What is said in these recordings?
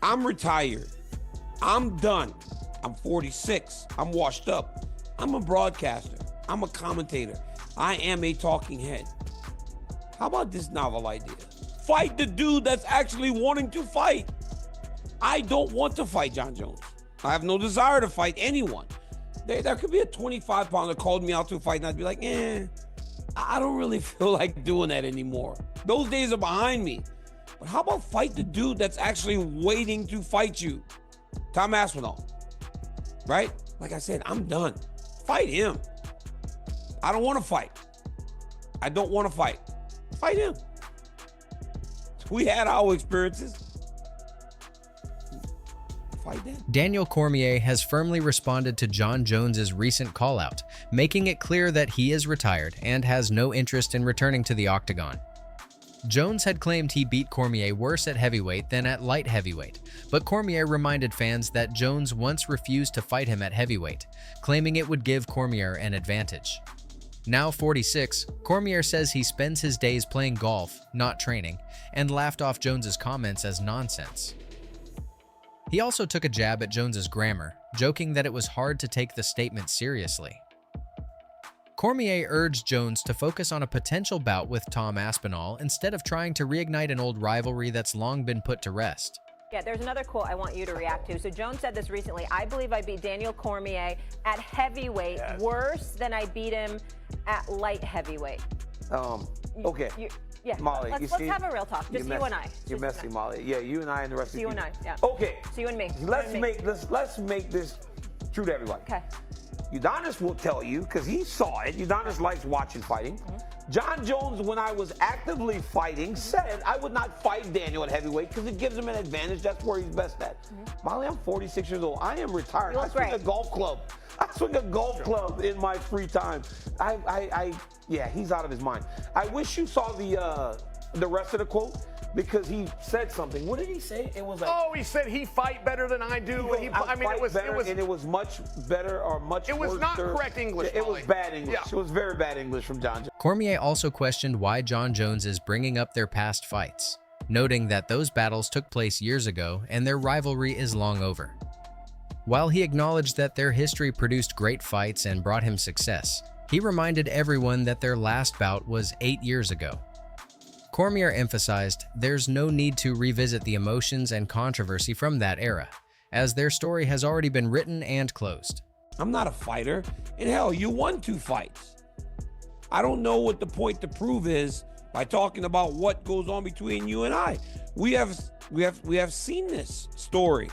I'm retired. I'm done. I'm 46. I'm washed up. I'm a broadcaster. I'm a commentator. I am a talking head. How about this novel idea? Fight the dude that's actually wanting to fight. I don't want to fight Jon Jones. I have no desire to fight anyone. There could be a 25-pounder called me out to a fight and I'd be like, I don't really feel like doing that anymore. Those days are behind me. But how about fight the dude that's actually waiting to fight you? Tom Aspinall, right? Like I said, I'm done. Fight him. I don't want to fight. I don't want to fight. Fight him. We had our experiences. Fight them. Daniel Cormier has firmly responded to Jon Jones's recent call-out, making it clear that he is retired and has no interest in returning to the Octagon. Jones had claimed he beat Cormier worse at heavyweight than at light heavyweight, but Cormier reminded fans that Jones once refused to fight him at heavyweight, claiming it would give Cormier an advantage. Now 46, Cormier says he spends his days playing golf, not training, and laughed off Jones's comments as nonsense. He also took a jab at Jones's grammar, joking that it was hard to take the statement seriously. Cormier urged Jones to focus on a potential bout with Tom Aspinall instead of trying to reignite an old rivalry that's long been put to rest. Yeah, there's another quote I want you to react to. So Jones said this recently: I believe I beat Daniel Cormier at heavyweight worse than I beat him at light heavyweight. Okay. Yeah, Molly, let's have a real talk. Just you and I. You're messy, Molly. Yeah, you and I and the rest of you. You and I, yeah. Okay. So you and me. Let's make this true to everybody. Okay. Udonis will tell you, because he saw it. Udonis likes watching fighting. Jon Jones, when I was actively fighting, said I would not fight Daniel at heavyweight because it gives him an advantage. That's where he's best at. Molly, I'm 46 years old. I am retired. I swing a golf club. I swing a golf club in my free time. Yeah, he's out of his mind. I wish you saw the rest of the quote, because he said something. What did he say? It was like, he said he fight better than I do. It was much better or much worse. It was not correct English. It was bad English. Yeah. It was very bad English from Jon Jones. Cormier also questioned why Jon Jones is bringing up their past fights, noting that those battles took place years ago and their rivalry is long over. While he acknowledged that their history produced great fights and brought him success, he reminded everyone that their last bout was 8 years ago. Cormier emphasized there's no need to revisit the emotions and controversy from that era, as their story has already been written and closed. I'm not a fighter, and hell, you won 2 fights. I don't know what the point to prove is by talking about what goes on between you and I. We have seen this story.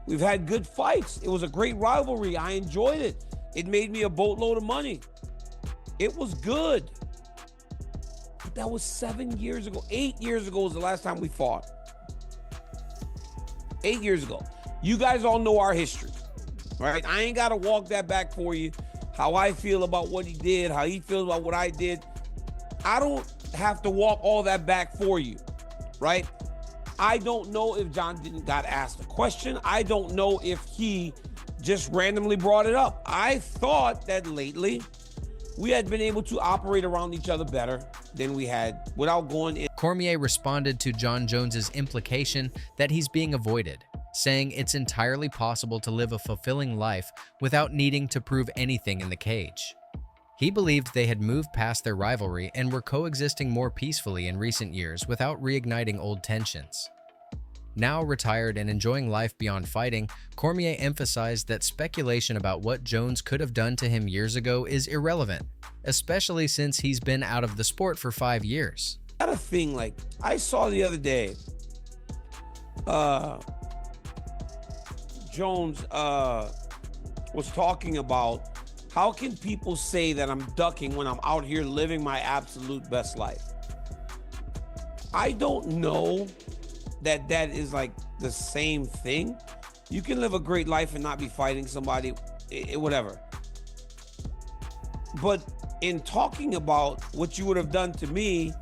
We've had good fights. It was a great rivalry. I enjoyed it. It made me a boatload of money. It was good. But that was 7 years ago. 8 years ago was the last time we fought. 8 years ago. You guys all know our history, right? I ain't got to walk that back for you. How I feel about what he did, how he feels about what I did. I don't have to walk all that back for you, right? I don't know if Jon didn't got asked a question. I don't know if he just randomly brought it up. I thought that lately we had been able to operate around each other better than we had without going in. Cormier responded to Jon Jones's implication that he's being avoided, saying it's entirely possible to live a fulfilling life without needing to prove anything in the cage. He believed they had moved past their rivalry and were coexisting more peacefully in recent years without reigniting old tensions. Now retired and enjoying life beyond fighting, Cormier emphasized that speculation about what Jones could have done to him years ago is irrelevant, especially since he's been out of the sport for 5 years. I had a thing like I saw the other day. Jones was talking about how can people say that I'm ducking when I'm out here living my absolute best life? I don't know that that is like the same thing. You can live a great life and not be fighting somebody, whatever. But in talking about what you would have done to me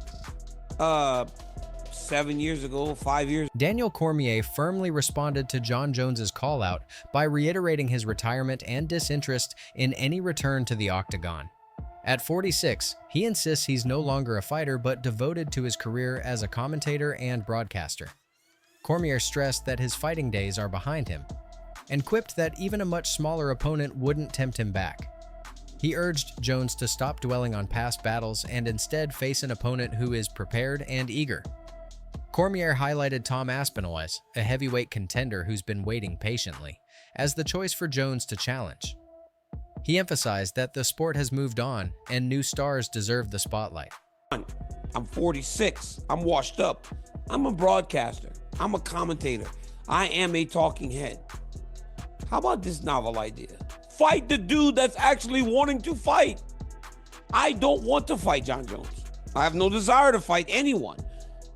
7 years ago, 5 years. Daniel Cormier firmly responded to Jon Jones's call-out by reiterating his retirement and disinterest in any return to the Octagon. At 46, he insists he's no longer a fighter but devoted to his career as a commentator and broadcaster. Cormier stressed that his fighting days are behind him, and quipped that even a much smaller opponent wouldn't tempt him back. He urged Jones to stop dwelling on past battles and instead face an opponent who is prepared and eager. Cormier highlighted Tom Aspinall as a heavyweight contender who's been waiting patiently, as the choice for Jones to challenge. He emphasized that the sport has moved on and new stars deserve the spotlight. I'm 46. I'm washed up. I'm a broadcaster. I'm a commentator. I am a talking head. How about this novel idea? Fight the dude that's actually wanting to fight. I don't want to fight Jon Jones. I have no desire to fight anyone.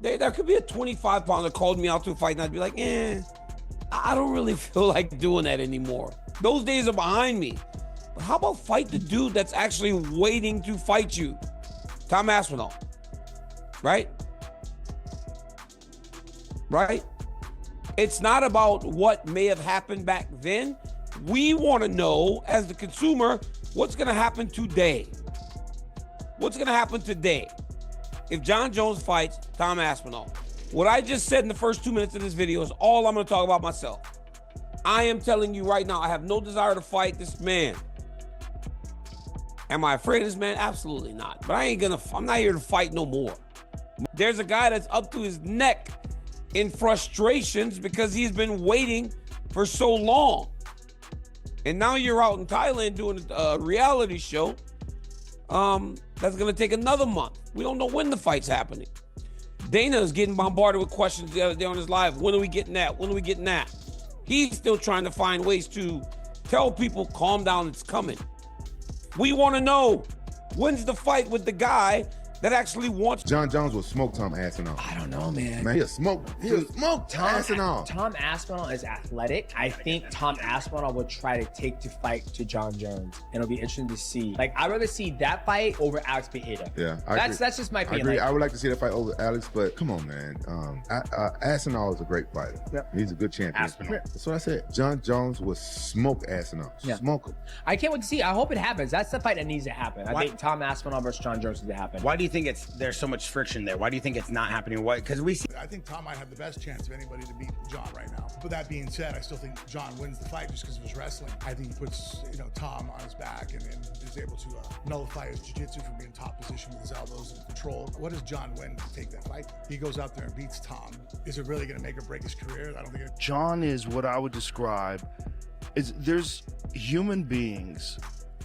There could be a 25-pounder called me out to a fight and I'd be like, I don't really feel like doing that anymore. Those days are behind me. But how about fight the dude that's actually waiting to fight you? Tom Aspinall, right? Right? It's not about what may have happened back then. We want to know, as the consumer, what's going to happen today. What's going to happen today if Jon Jones fights Tom Aspinall? What I just said in the first 2 minutes of this video is all I'm going to talk about myself. I am telling you right now, I have no desire to fight this man. Am I afraid of this man? Absolutely not. But I'm not here to fight no more. There's a guy that's up to his neck in frustrations because he's been waiting for so long. And now you're out in Thailand doing a reality show that's going to take another month. We don't know when the fight's happening. Dana is getting bombarded with questions the other day on his live. When are we getting that? When are we getting that? He's still trying to find ways to tell people, calm down, it's coming. We want to know, when's the fight with the guy that actually wants... Jon Jones will smoke Tom Aspinall. I don't know, man. Man, he'll smoke Tom Aspinall. Tom Aspinall is athletic. I think Tom Aspinall would try to take the fight to Jon Jones. And it'll be interesting to see. Like, I'd rather see that fight over Alex Pereira. Yeah, that's just my opinion. I agree. Like, I would like to see that fight over Alex, but come on, man. Aspinall is a great fighter. Yep. He's a good champion. Aspinall. That's what I said. Jon Jones will smoke Aspinall. Yeah. Smoke him. I can't wait to see. I hope it happens. That's the fight that needs to happen. I think Tom Aspinall versus Jon Jones needs to happen. Why do you think there's so much friction there? Why do you think it's not happening? Why? Because we see. I think Tom might have the best chance of anybody to beat Jon right now. But that being said, I still think Jon wins the fight just because of his wrestling. I think he puts, Tom on his back and is able to nullify his jiu-jitsu from being top position with his elbows and control. What does Jon win to take that fight? He goes out there and beats Tom. Is it really going to make or break his career? I don't think it. Jon is what I would describe is there's human beings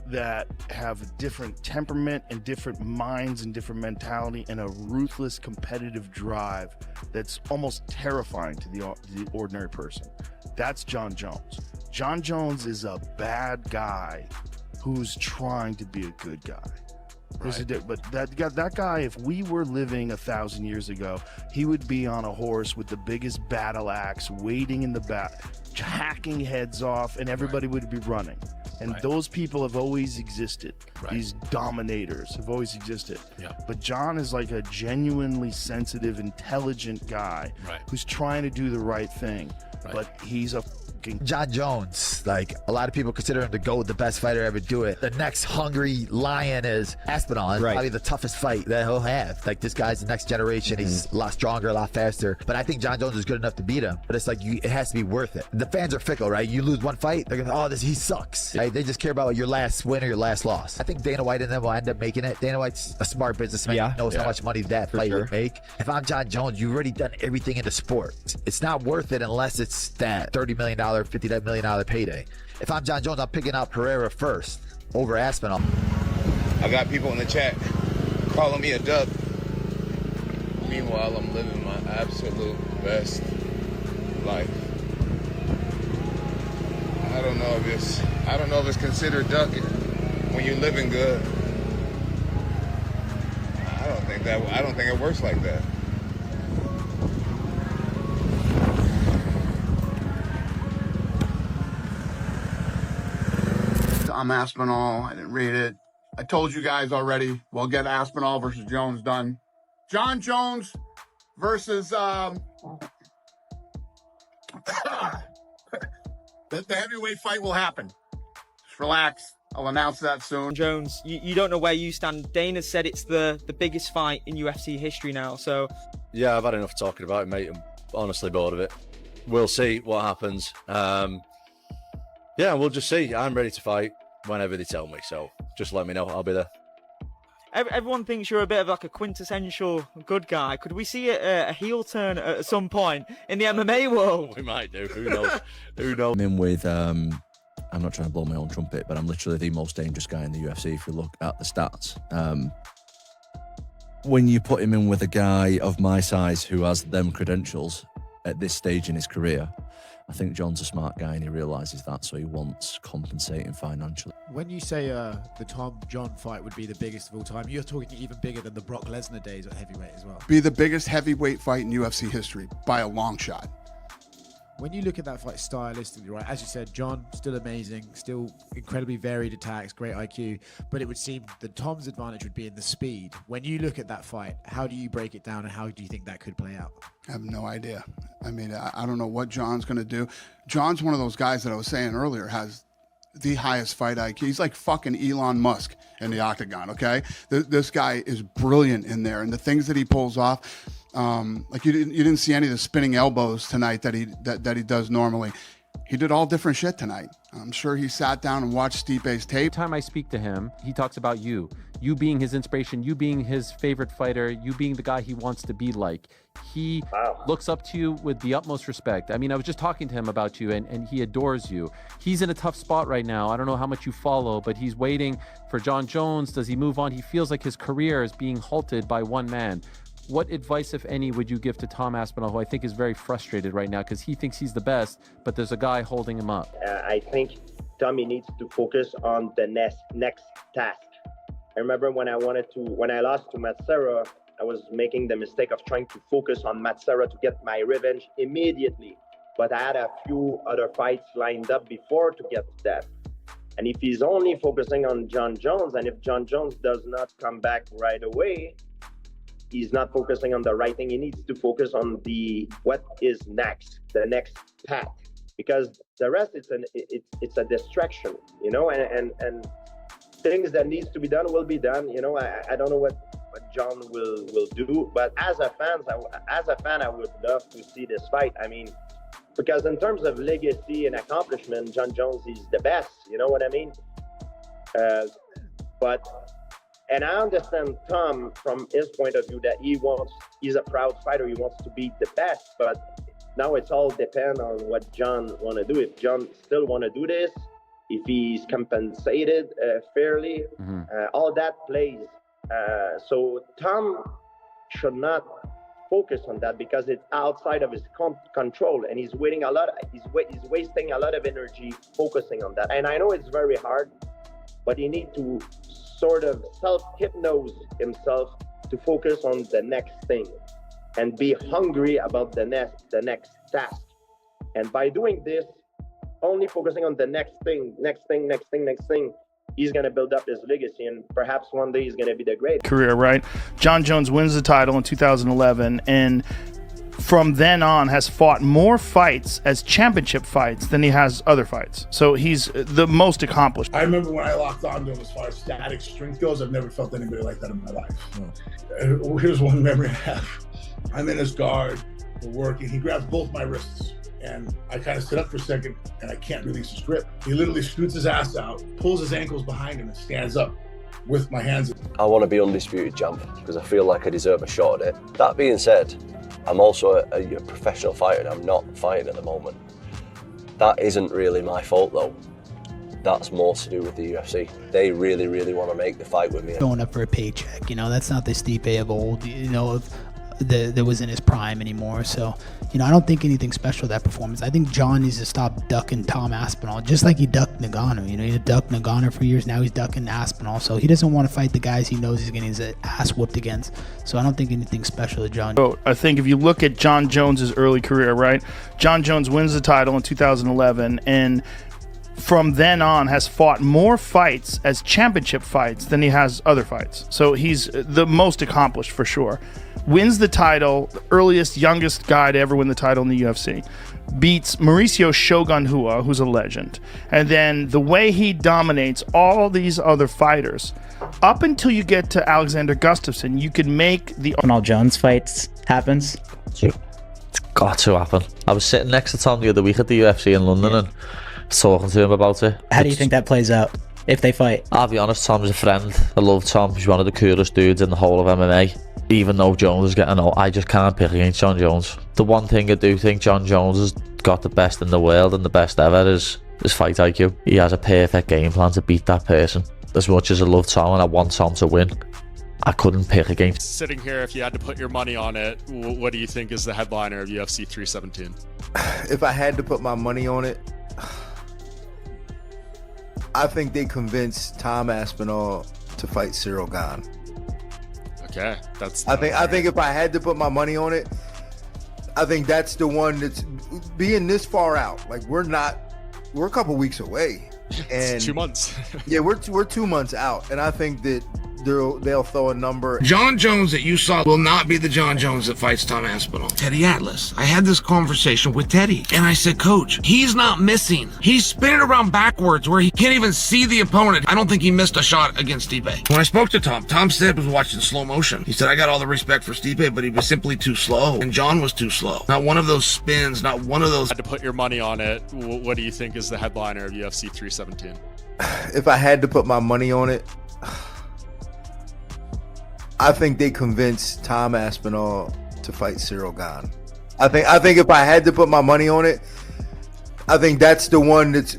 that have a different temperament and different minds and different mentality and a ruthless competitive drive that's almost terrifying to the ordinary person. That's Jon Jones. Jon Jones is a bad guy who's trying to be a good guy. Right. But that guy, if we were living 1,000 years ago, he would be on a horse with the biggest battle axe, waiting in the back, hacking heads off, and everybody would be running. And those people have always existed. These dominators have always existed. Yeah. But Jon is like a genuinely sensitive, intelligent guy who's trying to do the right thing. But he's a Jon Jones, like a lot of people consider him the GOAT, the best fighter ever do it. The next hungry lion is Aspinall. It's probably the toughest fight that he'll have. Like, this guy's the next generation. He's a lot stronger, a lot faster. But I think Jon Jones is good enough to beat him. But it's like, it has to be worth it. The fans are fickle, right? You lose one fight, they're gonna, he sucks. Right? They just care about your last win or your last loss. I think Dana White and them will end up making it. Dana White's a smart businessman. He knows how much money that fight would make. If I'm Jon Jones, you've already done everything in the sport. It's not worth it unless it's that $30 million, $50 million payday. If I'm Jon Jones, I'm picking out Pereira first over Aspinall. I got people in the chat calling me a duck. Meanwhile, I'm living my absolute best life. I don't know if it's considered ducking when you're living good. I don't think it works like that. Tom Aspinall, I didn't read it. I told you guys already, we'll get Aspinall versus Jones done. Jon Jones versus the heavyweight fight will happen. Just relax. I'll announce that soon. Jones, you don't know where you stand. Dana said it's the biggest fight in UFC history now, so... Yeah, I've had enough talking about it, mate. honestly bored of it. We'll see what happens. Yeah, we'll just see. I'm ready to fight whenever they tell me, so just let me know. I'll be there. Everyone thinks you're a bit of like a quintessential good guy. Could we see a heel turn at some point in the MMA world? We might do. Who knows? Who knows? I'm in with, I'm not trying to blow my own trumpet, but I'm literally the most dangerous guy in the UFC if you look at the stats. When you put him in with a guy of my size who has them credentials at this stage in his career, I think Jon's a smart guy and he realises that, so he wants compensating financially. When you say the Tom-Jon fight would be the biggest of all time, you're talking even bigger than the Brock Lesnar days at heavyweight as well. Be the biggest heavyweight fight in UFC history by a long shot. When you look at that fight stylistically, right, as you said, Jon, still amazing, still incredibly varied attacks, great IQ, but it would seem that Tom's advantage would be in the speed. When you look at that fight, how do you break it down and how do you think that could play out? I have no idea. I mean, I don't know what Jon's going to do. Jon's one of those guys that I was saying earlier has the highest fight IQ. He's like fucking Elon Musk in the Octagon, okay? This guy is brilliant in there, and the things that he pulls off, like you didn't see any of the spinning elbows tonight that he does normally. He did all different shit tonight. I'm sure he sat down and watched Stipe's tape. Every time I speak to him, he talks about you being his inspiration, you being his favorite fighter, you being the guy he wants to be like. He looks up to you with the utmost respect. I mean, I was just talking to him about you, and he adores you. He's in a tough spot right now. I don't know how much you follow, but he's waiting for Jon Jones. Does he move on? He feels like his career is being halted by one man. What advice, if any, would you give to Tom Aspinall, who I think is very frustrated right now because he thinks he's the best, but there's a guy holding him up? I think Tommy needs to focus on the next task. I remember when I lost to Matsera, I was making the mistake of trying to focus on Matsera to get my revenge immediately. But I had a few other fights lined up before to get to that. And if he's only focusing on Jon Jones, and if Jon Jones does not come back right away, he's not focusing on the right thing. He needs to focus on what is next, the next path, because the rest it's a distraction, you know, and things that needs to be done will be done. You know, I don't know what Jon will do, but as a fan, I would love to see this fight. I mean, because in terms of legacy and accomplishment, Jon Jones is the best. You know what I mean? And I understand Tom from his point of view that he's a proud fighter. He wants to be the best, but now it's all depend on what Jon want to do. If Jon still want to do this, if he's compensated fairly, all that plays. So Tom should not focus on that because it's outside of his control, and he's wasting a lot of energy focusing on that. And I know it's very hard, but he needs to sort of self-hypnose himself to focus on the next thing and be hungry about the next task. And by doing this, only focusing on the next thing, he's going to build up his legacy, and perhaps one day he's going to be the great. Career, right? Jon Jones wins the title in 2011, and from then on has fought more fights as championship fights than he has other fights. So he's the most accomplished. I remember when I locked on to him as far as static strength goes, I've never felt anybody like that in my life. Here's one memory I have. I'm in his guard, we're working, he grabs both my wrists, and I kind of sit up for a second, and I can't release his grip. He literally scoots his ass out, pulls his ankles behind him, and stands up with my hands. I want to be undisputed champ because I feel like I deserve a shot at it. That being said, I'm also a professional fighter and I'm not fighting at the moment. That isn't really my fault though. That's more to do with the UFC. They really, really want to make the fight with me. Going up for a paycheck, you know, that's not the Stipe of old, you know, that was in his prime anymore. So, you know, I don't think anything special that performance. I think Jon needs to stop ducking Tom Aspinall, just like he ducked Nagano. You know, he ducked Nagano for years. Now he's ducking Aspinall. So he doesn't want to fight the guys he knows he's getting his ass whooped against. So I don't think anything special to Jon. So I think if you look at Jon Jones's early career, right? Jon Jones wins the title in 2011, and from then on has fought more fights as championship fights than he has other fights. So he's the most accomplished for sure. Wins the title, the earliest, youngest guy to ever win the title in the UFC. Beats Mauricio Shogun Rua, who's a legend. And then the way he dominates all these other fighters, up until you get to Alexander Gustafsson, you could make the when all Jones fights happens. got to happen. I was sitting next to Tom the other week at the UFC in London and talking to him about it. How do you think that plays out if they fight? I'll be honest, Tom's a friend. I love Tom. He's one of the coolest dudes in the whole of MMA. Even though Jones is getting old, I just can't pick against Jon Jones. The one thing I do think Jon Jones has got the best in the world and the best ever is his fight IQ. He has a perfect game plan to beat that person. As much as I love Tom and I want Tom to win, I couldn't pick against. Sitting here, if you had to put your money on it, what do you think is the headliner of UFC 317? If I had to put my money on it, I think they convinced Tom Aspinall to fight Cyril Gane. Okay, that's. I think if I had to put my money on it, I think that's the one that's being this far out. Like we're a couple weeks away, and it's 2 months. Yeah, we're 2 months out, and I think that they'll throw a number. Jon Jones that you saw will not be the Jon Jones that fights Tom Aspinall. Teddy Atlas. I had this conversation with Teddy, and I said, Coach, he's not missing. He's spinning around backwards where he can't even see the opponent. I don't think he missed a shot against Stipe. When I spoke to Tom said was watching slow motion. He said, I got all the respect for Stipe, but he was simply too slow, and Jon was too slow. Not one of those spins, not one of those. Had to put your money on it, what do you think is the headliner of UFC 317? If I had to put my money on it, I think they convinced Tom Aspinall to fight Cyril Gane. I think if I had to put my money on it, I think that's the one that's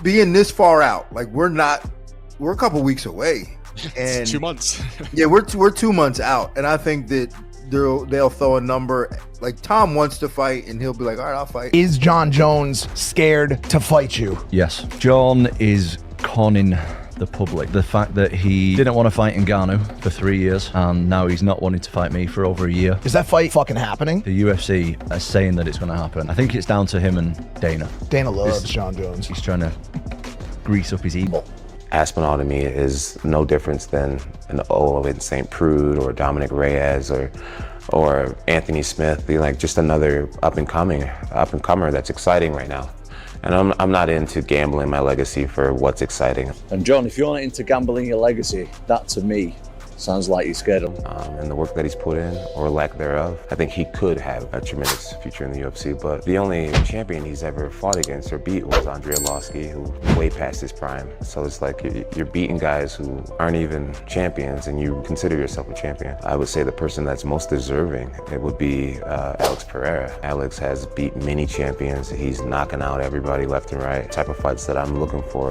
being this far out. Like we're a couple weeks away, and it's 2 months. Yeah, we're 2 months out, and I think that they'll throw a number. Like Tom wants to fight, and he'll be like, all right, I'll fight. Is Jon Jones scared to fight you? Yes. Jon is conning the public. The fact that he didn't want to fight Ngannou for 3 years and now he's not wanting to fight me for over a year. Is that fight fucking happening? The UFC are saying that it's going to happen. I think it's down to him and Dana. Dana loves Jon Jones. He's trying to grease up his ego. Aspinall to me is no difference than an Olin St. Prude or Dominic Reyes or Anthony Smith. Be like just another up and comer that's exciting right now. And I'm not into gambling my legacy for what's exciting. And Jon, if you're not into gambling your legacy, that to me sounds like you're scared of him. And the work that he's put in, or lack thereof, I think he could have a tremendous future in the UFC. But the only champion he's ever fought against or beat was Andrei Arlovski, who way past his prime. So it's like you're beating guys who aren't even champions, and you consider yourself a champion. I would say the person that's most deserving, it would be Alex Pereira. Alex has beat many champions. He's knocking out everybody left and right. The type of fights that I'm looking for.